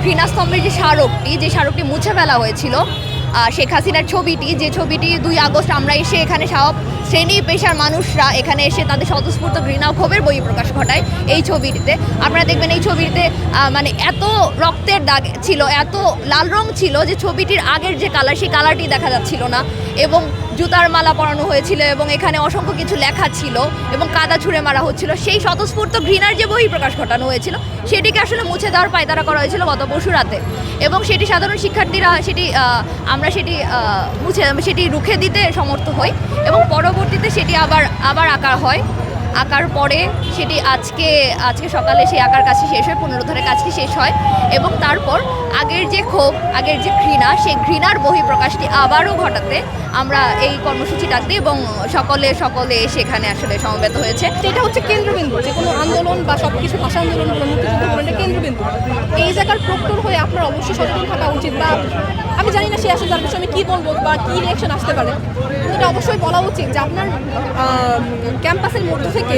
ঘৃণাস্তম্ভের যে স্মারকটি মুছে ফেলা হয়েছিল, শেখ হাসিনার ছবিটি, যে ছবিটি 2 আগস্ট আমরা এসে এখানে সব শ্রেণী পেশার মানুষরা এখানে এসে তাদের স্বতঃস্ফূর্ত ঘৃণা ও ক্ষোভের বহিঃপ্রকাশ ঘটায় এই ছবিটিতে। আপনারা দেখবেন এই ছবিটিতে মানে এত রক্তের দাগ ছিল, এত লাল রং ছিল যে ছবিটির আগের যে কালার, সেই কালারটি দেখা যাচ্ছিল না, এবং জুতার মালা পরানো হয়েছিল এবং এখানে অসংখ্য কিছু লেখা ছিল এবং কাদা ছুঁড়ে মারা হচ্ছিল। সেই স্বতঃস্ফূর্ত ঘৃণার যে বহিঃপ্রকাশ ঘটানো হয়েছিল সেটিকে আসলে মুছে দেওয়ার পায়তারা করা হয়েছিল গত পরশু রাতে, এবং সেটি সাধারণ শিক্ষার্থীরা আমরা সেটি রুখে দিতে সমর্থ হই, এবং পরবর্তীতে সেটি আবার আঁকার পরে সেটি আজকে সকালে সেই আঁকার কাজটি শেষ হয়, পুনরুদ্ধারের কাজটি শেষ হয়, এবং তারপর আগের যে ক্ষোভ, আগের যে ঘৃণা, সেই ঘৃণার বহিঃপ্রকাশটি আবারও ঘটাতে আমরা এই কর্মসূচি ডাক দিই, এবং সকলে সেখানে আসলে সমবেত হয়েছে। এটা হচ্ছে কেন্দ্রবিন্দু, যে কোনো আন্দোলন বা সব কিছু ভাষা আন্দোলন বলুন, মুক্তিযুদ্ধ বলুন, এটা কেন্দ্রবিন্দু। এই জায়গার প্রক্টর হয়ে আপনার অবশ্যই সচেতন থাকা উচিত, বা আমি জানি না সে আসলে তার বিষয়ে আমি কী বলবো বা কী রিয়াকশন আসতে পারে, এটা অবশ্যই বলা উচিত যে আপনার ক্যাম্পাসের মধ্য থেকে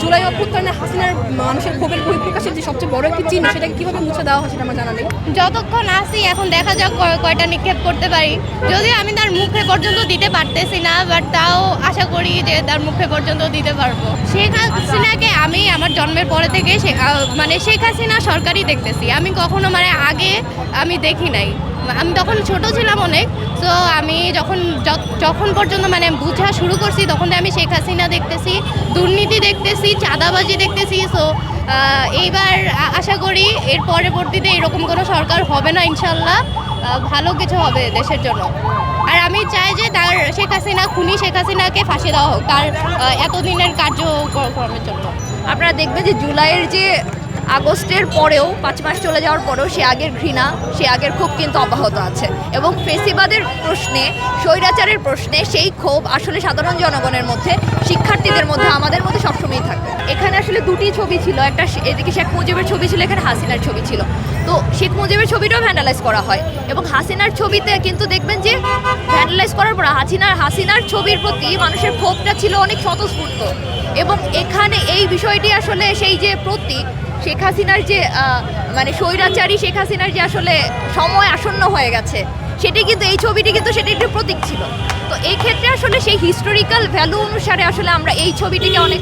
জুলাই অভ্যুত্থানে হাসিনার মানুষের ক্ষোভের বহিঃপ্রকাশের যে সবচেয়ে বড় একটি চিহ্ন, সেটাকে কীভাবে মুছে দেওয়া হয় সেটা আমার জানা নেই। যতক্ষণ আসি এখন দেখা যাক কয়টা নিক্ষেপ করতে পারি, যদি আমি তার মুখে পর্যন্ত দিতে পারতেছি না, বাট তাও আশা করি যে তার মুখে পর্যন্ত দিতে পারবো। শেখ হাসিনাকে আমি আমার জন্মের পরে থেকে শেখ হাসিনা সরকারই দেখতেছি, আমি কখনো আগে আমি দেখি নাই। আমি তখন ছোট ছিলাম অনেক, তো আমি যখন পর্যন্ত বুঝা শুরু করছি তখন আমি শেখ হাসিনা দেখতেছি, দুর্নীতি দেখতেছি, চাঁদাবাজি দেখতেছি। সো এইবার আশা করি এর পরবর্তীতে এরকম কোনো সরকার হবে না, ইনশাল্লাহ ভালো কিছু হবে দেশের জন্য। আর আমি চাই যে শেখ হাসিনাকে ফাঁসি দেওয়া হোক তার এতদিনের কার্যক্রমের জন্য। আপনারা দেখবেন যে জুলাইয়ের যে আগস্টের পরেও 5 মাস চলে যাওয়ার পরেও সে আগের ঘৃণা, সে আগের ক্ষোভ কিন্তু অব্যাহত আছে, এবং ফেসিবাদের প্রশ্নে, স্বৈরাচারের প্রশ্নে সেই ক্ষোভ আসলে সাধারণ জনগণের মধ্যে, শিক্ষার্থীদের মধ্যে, আমাদের মধ্যে সবসময়ই থাকবে। এখানে আসলে 2টি ছবি ছিল, একটা এদিকে শেখ মুজিবের ছবি ছিল, এখানে হাসিনার ছবি ছিল। তো শেখ মুজিবের ছবিটাও ভ্যান্ডালাইজ করা হয়, এবং হাসিনার ছবিতে কিন্তু দেখবেন যে ভ্যান্ডালাইজ করার পর হাসিনার ছবির প্রতি মানুষের ক্ষোভটা ছিল অনেক স্বতঃস্ফূর্ত, এবং এখানে এই বিষয়টি আসলে সেই যে প্রতীক শেখ হাসিনার যে স্বৈরাচারী শেখ হাসিনার যে আসলে সময় আসন্ন হয়ে গেছে, সেটি কিন্তু এই ছবিটি কিন্তু সেটি একটি প্রতীক ছিল। তো এই ক্ষেত্রে আসলে সেই হিস্টোরিক্যাল ভ্যালু অনুসারে আসলে আমরা এই ছবিটিকে অনেক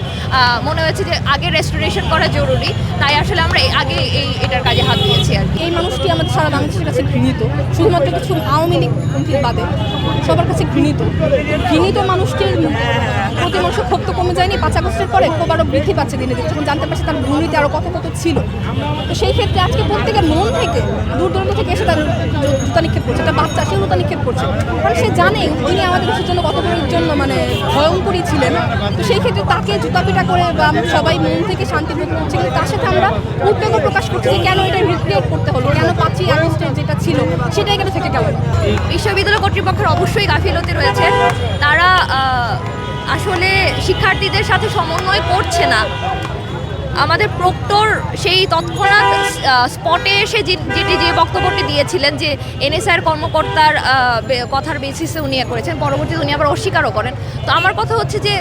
মনে হয়েছে যে আগে রেস্টোরেশন করা জরুরি, তাই আসলে আমরা এটার কাজে হাত দিয়েছি। আর এই মানুষটি আমাদের সারা বাংলাদেশের কাছে ঘৃণিত, শুধুমাত্র কিছু আওয়ামী লীগ বাদে সবার কাছে ঘৃণিত মানুষটির প্রতি মানুষের ক্ষোভ তো কমে যায়নি, 5 আগস্টের পরে ক্ষোভ আরও বৃদ্ধি পাচ্ছে দিনে দিনে, যখন জানতে পারছে তার দুর্নীতি আরও কত ছিল। তো সেই ক্ষেত্রে আজকে প্রত্যেকের মন থেকে, দূর দূরান্ত থেকে এসে তার জুতা নিক্ষেপ করছে, একটা বাচ্চা সে জুতা নিক্ষেপ করছে, কারণ সে জানে তিনি আমাদের দেশের জন্য কতগুলোর জন্য ভয়ঙ্করই ছিলেন। তো সেই ক্ষেত্রে তাকে জুতাপিটা করে বা সবাই মন থেকে শান্তি ভোগ করছে, কিন্তু তার সাথে আমরা উদ্বেগ প্রকাশ করছি যে কেন এটা রিক্রিয়েট করতে হলো, কেন 5ই আগস্টের যেটা ছিল সেটাই কেন থেকে গেল। বিশ্ববিদ্যালয় কর্তৃপক্ষের অবশ্যই গাফিলতি রয়েছে, তারা আসলে শিক্ষার্থীদের সাথে সমন্বয় করছে না। আমাদের প্রক্টর সেই তৎক্ষণাৎ স্পটে এসে যে বক্তব্যটি দিয়েছিলেন, যে এনএসআইয়ের কর্মকর্তার কথার বেসিসে উনি করেছেন, পরবর্তীতে উনি আবার অস্বীকারও করেন। তো আমার কথা হচ্ছে যে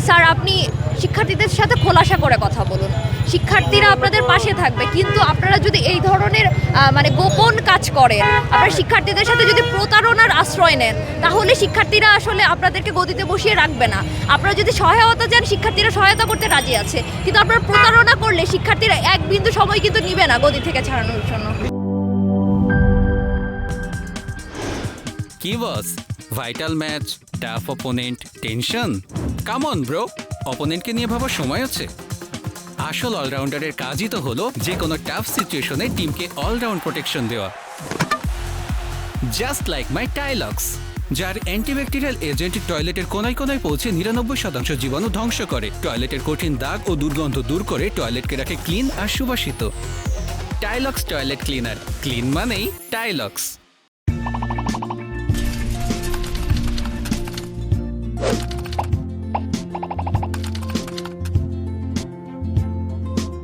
স্যার, আপনি শিক্ষার্থীদের সাথে খোলাসা করে কথা বলুন, শিক্ষার্থীরা আপনাদের পাশে থাকবে, কিন্তু আপনারা যদি এই ধরনের গোপন কাজ করেন, আপনারা শিক্ষার্থীদের সাথে যদি প্রতারণার আশ্রয় নেন, তাহলে শিক্ষার্থীরা আসলে আপনাদেরকে গদিতে বসিয়ে রাখবে না। আপনারা যদি সহায়তা চান, শিক্ষার্থীরা সহায়তা করতে রাজি আছে, কিন্তু আপনারা প্রতারণা করলে শিক্ষার্থীরা এক বিন্দু সময় কিন্তু নিবে না গদি থেকে ছাড়ানোর জন্য। কি boss, vital match, tough opponent, tension? Come on bro, অপোনেন্টকে নিয়ে ভাবার সময় আছে। আসল অলরাউন্ডারের কাজই তো হলো যে কোনো টাফ সিচুয়েশনে টিমকে অলরাউন্ড প্রোটেকশন দেওয়া। জাস্ট লাইক মাই টাইলক্স, যার অ্যান্টিব্যাকটেরিয়াল এজেন্ট টয়লেটের কোনায় কোনায় পৌঁছে 99% জীবাণু ধ্বংস করে, টয়লেটের কঠিন দাগ ও দুর্গন্ধ দূর করে টয়লেটকে রাখে ক্লিন আর সুবাসিত। টাইলক্স টয়লেট ক্লিনার, ক্লিন মানেই টাইলক্স।